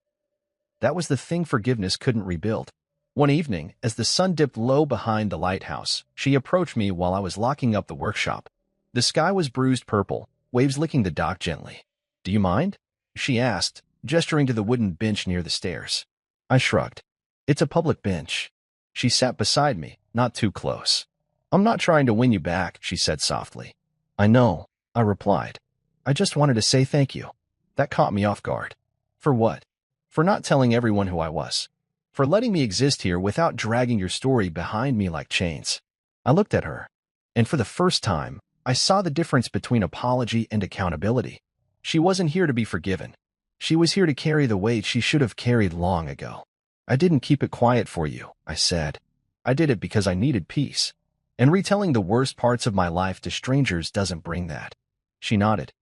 that was the thing forgiveness couldn't rebuild. One evening, as the sun dipped low behind the lighthouse, she approached me while I was locking up the workshop. The sky was bruised purple, waves licking the dock gently. "Do you mind?" she asked, gesturing to the wooden bench near the stairs. I shrugged. "It's a public bench." She sat beside me, not too close. "I'm not trying to win you back," she said softly. "I know," I replied. "I just wanted to say thank you." That caught me off guard. For what? For not telling everyone who I was. For letting me exist here without dragging your story behind me like chains. I looked at her, and for the first time, I saw the difference between apology and accountability. She wasn't here to be forgiven. She was here to carry the weight she should have carried long ago. "I didn't keep it quiet for you," I said. "I did it because I needed peace. And retelling the worst parts of my life to strangers doesn't bring that." She nodded.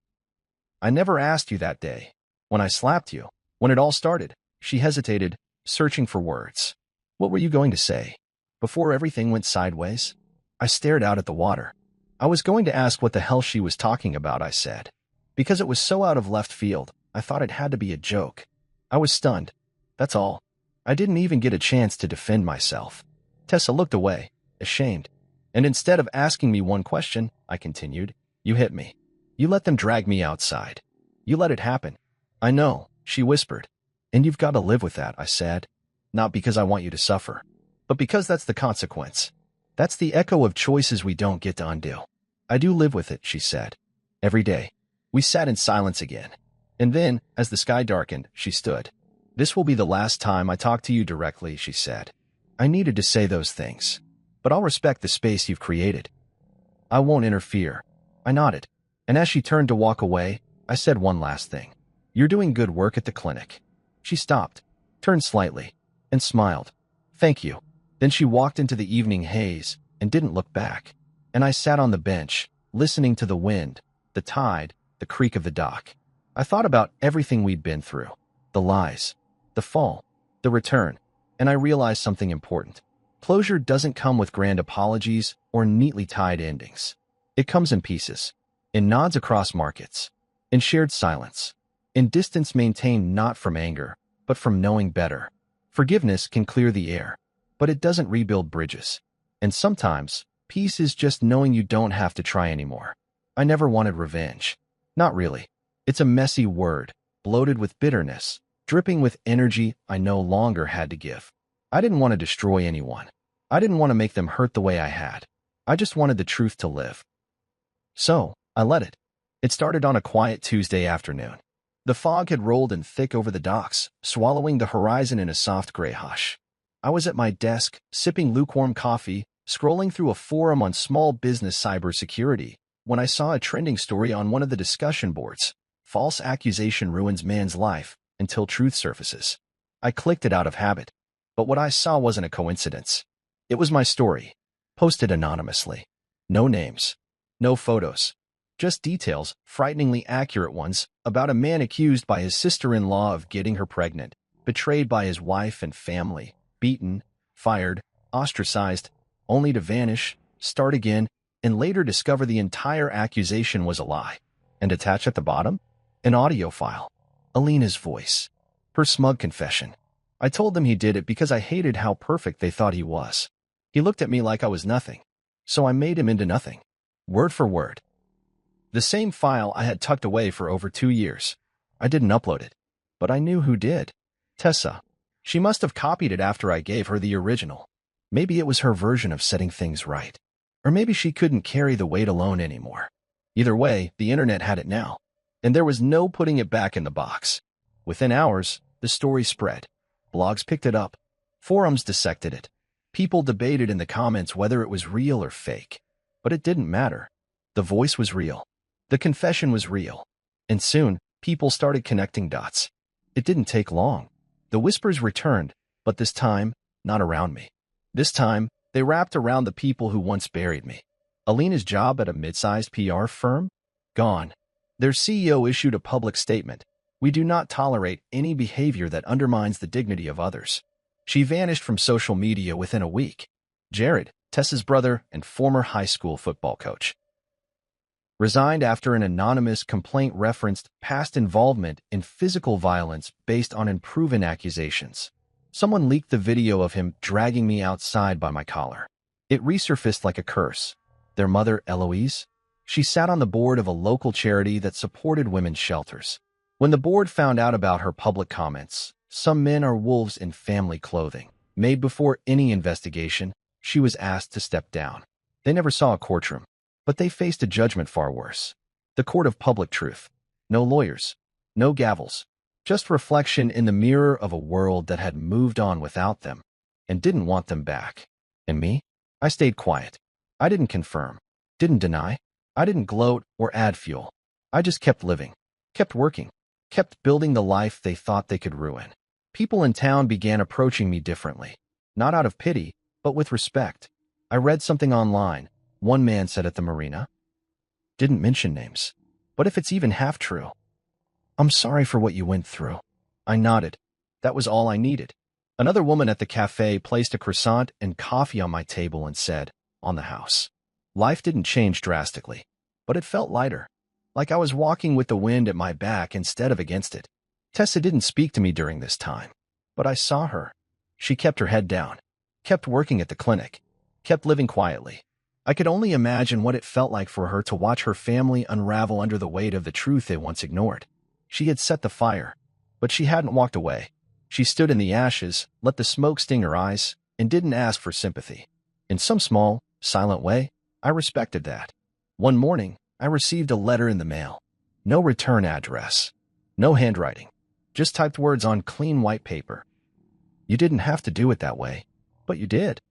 "I never asked you that day. When I slapped you. When it all started." She hesitated, searching for words. "What were you going to say? Before everything went sideways?" I stared out at the water. "I was going to ask what the hell she was talking about," I said. Because it was so out of left field, I thought it had to be a joke. I was stunned. That's all. I didn't even get a chance to defend myself. Tessa looked away, ashamed. "And instead of asking me one question," I continued, "you hit me. You let them drag me outside. You let it happen." "I know," she whispered. "And you've got to live with that," I said. "Not because I want you to suffer, but because that's the consequence. That's the echo of choices we don't get to undo." "I do live with it," she said. "Every day." We sat in silence again. And then, as the sky darkened, she stood. "This will be the last time I talk to you directly," she said. "I needed to say those things. But I'll respect the space you've created. I won't interfere." I nodded. And as she turned to walk away, I said one last thing. "You're doing good work at the clinic." She stopped, turned slightly, and smiled. "Thank you." Then she walked into the evening haze and didn't look back. And I sat on the bench, listening to the wind, the tide, the creak of the dock. I thought about everything we'd been through. The lies, the fall, the return, and I realized something important. Closure doesn't come with grand apologies or neatly tied endings. It comes in pieces, in nods across markets, in shared silence, in distance maintained not from anger, but from knowing better. Forgiveness can clear the air, but it doesn't rebuild bridges. And sometimes, Peace is just knowing you don't have to try anymore. I never wanted revenge. Not really. It's a messy word, bloated with bitterness, dripping with energy I no longer had to give. I didn't want to destroy anyone. I didn't want to make them hurt the way I had. I just wanted the truth to live. So, I let it. It started on a quiet Tuesday afternoon. The fog had rolled in thick over the docks, swallowing the horizon in a soft gray hush. I was at my desk, sipping lukewarm coffee, scrolling through a forum on small business cybersecurity, when I saw a trending story on one of the discussion boards. False accusation ruins man's life until truth surfaces. I clicked it out of habit. But what I saw wasn't a coincidence. It was my story, posted anonymously. No names, no photos, just details, frighteningly accurate ones, about a man accused by his sister-in-law of getting her pregnant, betrayed by his wife and family, beaten, fired, ostracized, only to vanish, start again, and later discover the entire accusation was a lie. And attached at the bottom? An audio file. Alina's voice. Her smug confession. I told them he did it because I hated how perfect they thought he was. He looked at me like I was nothing. So I made him into nothing. Word for word. The same file I had tucked away for over 2 years. I didn't upload it. But I knew who did. Tessa. She must have copied it after I gave her the original. Maybe it was her version of setting things right. Or maybe she couldn't carry the weight alone anymore. Either way, the internet had it now. And there was no putting it back in the box. Within hours, the story spread. Blogs picked it up. Forums dissected it. People debated in the comments whether it was real or fake. But it didn't matter. The voice was real. The confession was real. And soon, people started connecting dots. It didn't take long. The whispers returned, but this time, not around me. This time, they wrapped around the people who once buried me. Alina's job at a mid-sized PR firm? Gone. Their CEO issued a public statement. We do not tolerate any behavior that undermines the dignity of others. She vanished from social media within a week. Jared, Tessa's brother and former high school football coach, resigned after an anonymous complaint referenced past involvement in physical violence based on unproven accusations. Someone leaked the video of him dragging me outside by my collar. It resurfaced like a curse. Their mother, Eloise? She sat on the board of a local charity that supported women's shelters. When the board found out about her public comments, "Some men are wolves in family clothing," made before any investigation, she was asked to step down. They never saw a courtroom, but they faced a judgment far worse. The court of public truth. No lawyers, no gavels, just reflection in the mirror of a world that had moved on without them and didn't want them back. And me? I stayed quiet. I didn't confirm, didn't deny. I didn't gloat or add fuel. I just kept living, kept working, kept building the life they thought they could ruin. People in town began approaching me differently, not out of pity, but with respect. I read something online. One man said at the marina. Didn't mention names. But if it's even half true. I'm sorry for what you went through. I nodded. That was all I needed. Another woman at the cafe placed a croissant and coffee on my table and said, on the house. Life didn't change drastically, but it felt lighter, like I was walking with the wind at my back instead of against it. Tessa didn't speak to me during this time, but I saw her. She kept her head down, kept working at the clinic, kept living quietly. I could only imagine what it felt like for her to watch her family unravel under the weight of the truth they once ignored. She had set the fire, but she hadn't walked away. She stood in the ashes, let the smoke sting her eyes, and didn't ask for sympathy. In some small, silent way, I respected that. One morning, I received a letter in the mail. No return address. No handwriting. Just typed words on clean white paper. You didn't have to do it that way, but you did.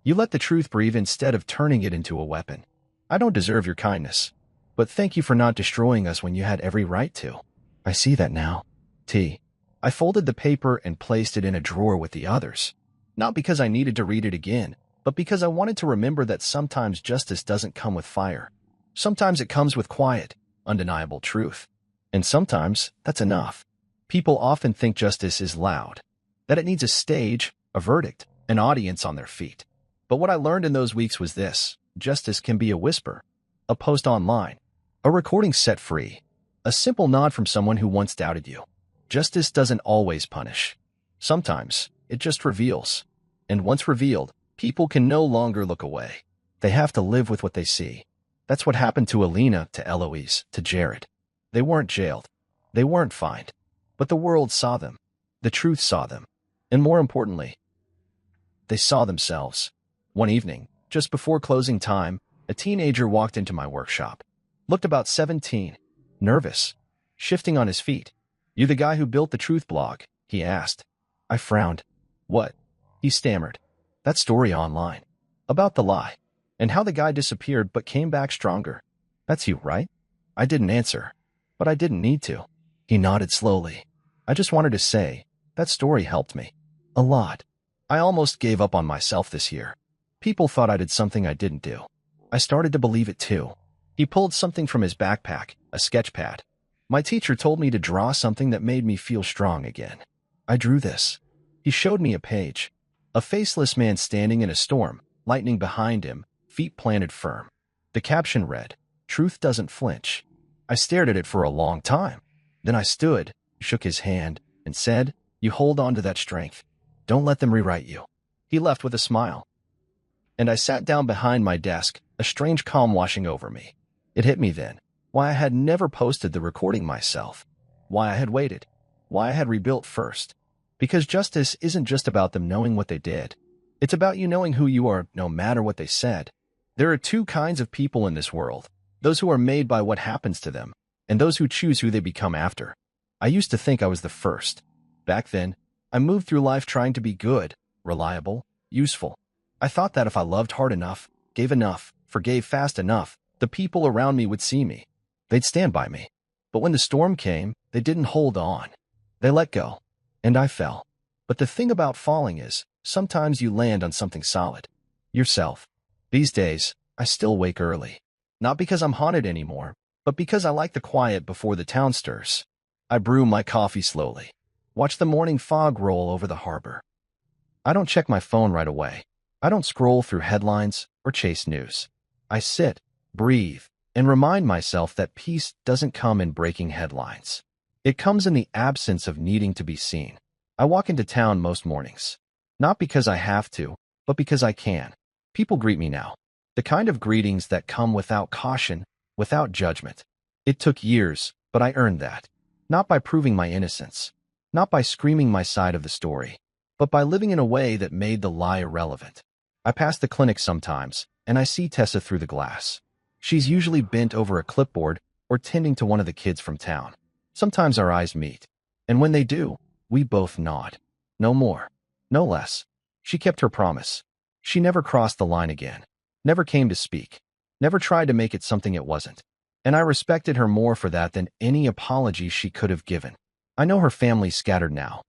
You let the truth breathe instead of turning it into a weapon. I don't deserve your kindness, but thank you for not destroying us when you had every right to. I see that now. T. I folded the paper and placed it in a drawer with the others. Not because I needed to read it again, but because I wanted to remember that sometimes justice doesn't come with fire. Sometimes it comes with quiet, undeniable truth. And sometimes that's enough. People often think justice is loud, that it needs a stage, a verdict, an audience on their feet. But what I learned in those weeks was this: justice can be a whisper, a post online, a recording set free, a simple nod from someone who once doubted you. Justice doesn't always punish. Sometimes it just reveals. And once revealed, people can no longer look away. They have to live with what they see. That's what happened to Alina, to Eloise, to Jared. They weren't jailed. They weren't fined. But the world saw them. The truth saw them. And more importantly, they saw themselves. One evening, just before closing time, a teenager walked into my workshop. Looked about 17. Nervous. Shifting on his feet. "You the guy who built the truth blog?" he asked. I frowned. "What?" He stammered. "That story online. About the lie. And how the guy disappeared but came back stronger. That's you, right?" I didn't answer. But I didn't need to. He nodded slowly. "I just wanted to say, that story helped me. A lot. I almost gave up on myself this year. People thought I did something I didn't do. I started to believe it too." He pulled something from his backpack, a sketch pad. "My teacher told me to draw something that made me feel strong again. I drew this." He showed me a page. A faceless man standing in a storm, lightning behind him, feet planted firm. The caption read, "Truth doesn't flinch." I stared at it for a long time. Then I stood, shook his hand, and said, "You hold on to that strength. Don't let them rewrite you." He left with a smile. And I sat down behind my desk, a strange calm washing over me. It hit me then, why I had never posted the recording myself. Why I had waited. Why I had rebuilt first. Because justice isn't just about them knowing what they did. It's about you knowing who you are, no matter what they said. There are two kinds of people in this world. Those who are made by what happens to them, and those who choose who they become after. I used to think I was the first. Back then, I moved through life trying to be good, reliable, useful. I thought that if I loved hard enough, gave enough, forgave fast enough, the people around me would see me. They'd stand by me. But when the storm came, they didn't hold on. They let go. And I fell. But the thing about falling is, sometimes you land on something solid. Yourself. These days, I still wake early. Not because I'm haunted anymore, but because I like the quiet before the town stirs. I brew my coffee slowly. Watch the morning fog roll over the harbor. I don't check my phone right away. I don't scroll through headlines or chase news. I sit, breathe, and remind myself that peace doesn't come in breaking headlines. It comes in the absence of needing to be seen. I walk into town most mornings. Not because I have to, but because I can. People greet me now. The kind of greetings that come without caution, without judgment. It took years, but I earned that. Not by proving my innocence. Not by screaming my side of the story. But by living in a way that made the lie irrelevant. I pass the clinic sometimes, and I see Tessa through the glass. She's usually bent over a clipboard or tending to one of the kids from town. Sometimes our eyes meet. And when they do, we both nod. No more. No less. She kept her promise. She never crossed the line again. Never came to speak. Never tried to make it something it wasn't. And I respected her more for that than any apology she could have given. I know her family's scattered now.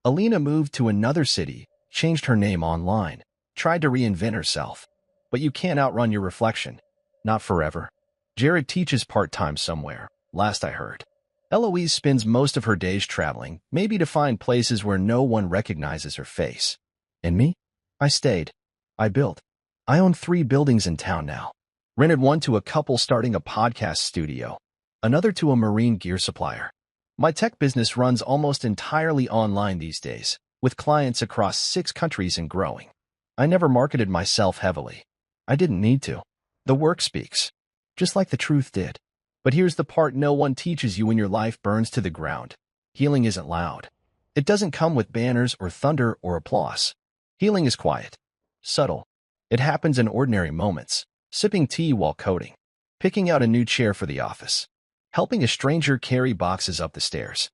Alina moved to another city, changed her name online, tried to reinvent herself. But you can't outrun your reflection. Not forever. Jared teaches part-time somewhere, last I heard. Eloise spends most of her days traveling, maybe to find places where no one recognizes her face. And me? I stayed. I built. I own 3 buildings in town now. Rented one to a couple starting a podcast studio, another to a marine gear supplier. My tech business runs almost entirely online these days, with clients across 6 countries and growing. I never marketed myself heavily. I didn't need to. The work speaks, just like the truth did. But here's the part no one teaches you when your life burns to the ground. Healing isn't loud. It doesn't come with banners or thunder or applause. Healing is quiet, subtle. It happens in ordinary moments. Sipping tea while coding, picking out a new chair for the office, helping a stranger carry boxes up the stairs.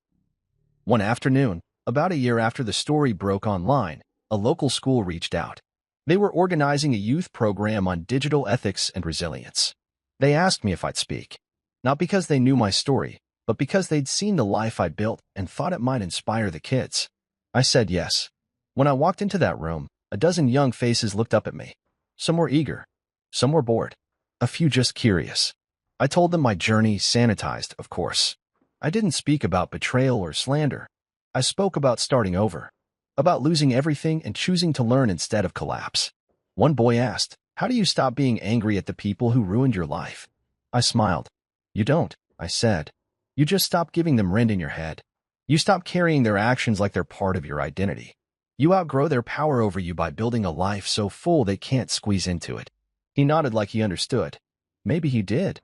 One afternoon, about a year after the story broke online, a local school reached out. They were organizing a youth program on digital ethics and resilience. They asked me if I'd speak, not because they knew my story, but because they'd seen the life I built and thought it might inspire the kids. I said yes. When I walked into that room, a dozen young faces looked up at me. Some were eager. Some were bored. A few just curious. I told them my journey, sanitized, of course. I didn't speak about betrayal or slander. I spoke about starting over. About losing everything and choosing to learn instead of collapse. One boy asked, "How do you stop being angry at the people who ruined your life?" I smiled. "You don't," I said. "You just stop giving them rent in your head. You stop carrying their actions like they're part of your identity. You outgrow their power over you by building a life so full they can't squeeze into it." He nodded like he understood. Maybe he did.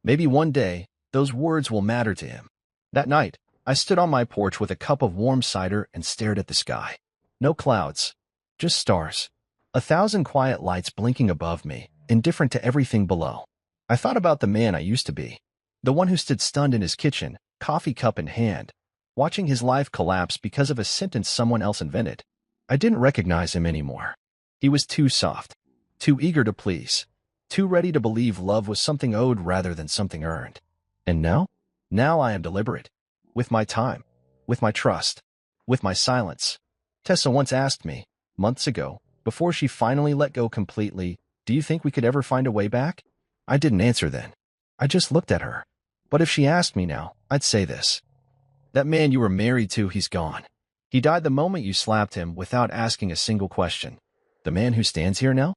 Maybe one day, those words will matter to him. That night, I stood on my porch with a cup of warm cider and stared at the sky. No clouds, just stars. 1,000 quiet lights blinking above me, indifferent to everything below. I thought about the man I used to be. The one who stood stunned in his kitchen, coffee cup in hand, watching his life collapse because of a sentence someone else invented. I didn't recognize him anymore. He was too soft, too eager to please, too ready to believe love was something owed rather than something earned. And now? Now I am deliberate. With my time, with my trust, with my silence. Tessa once asked me, months ago, before she finally let go completely, do you think we could ever find a way back? I didn't answer then. I just looked at her. But if she asked me now, I'd say this. That man you were married to, he's gone. He died the moment you slapped him without asking a single question. The man who stands here now?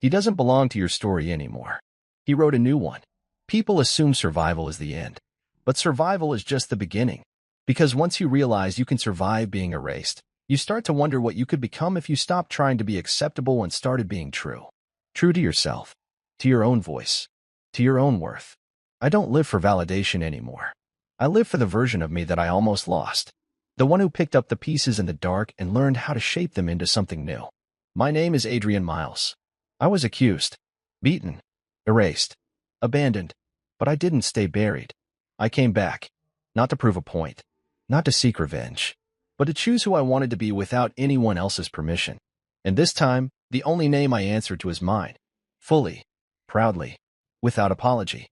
He doesn't belong to your story anymore. He wrote a new one. People assume survival is the end. But survival is just the beginning. Because once you realize you can survive being erased, you start to wonder what you could become if you stopped trying to be acceptable and started being true. True to yourself, to your own voice, to your own worth. I don't live for validation anymore. I live for the version of me that I almost lost. The one who picked up the pieces in the dark and learned how to shape them into something new. My name is Adrian Miles. I was accused, beaten, erased, abandoned, but I didn't stay buried. I came back, not to prove a point, not to seek revenge, but to choose who I wanted to be without anyone else's permission. And this time, the only name I answered to is mine. Fully, proudly, without apology.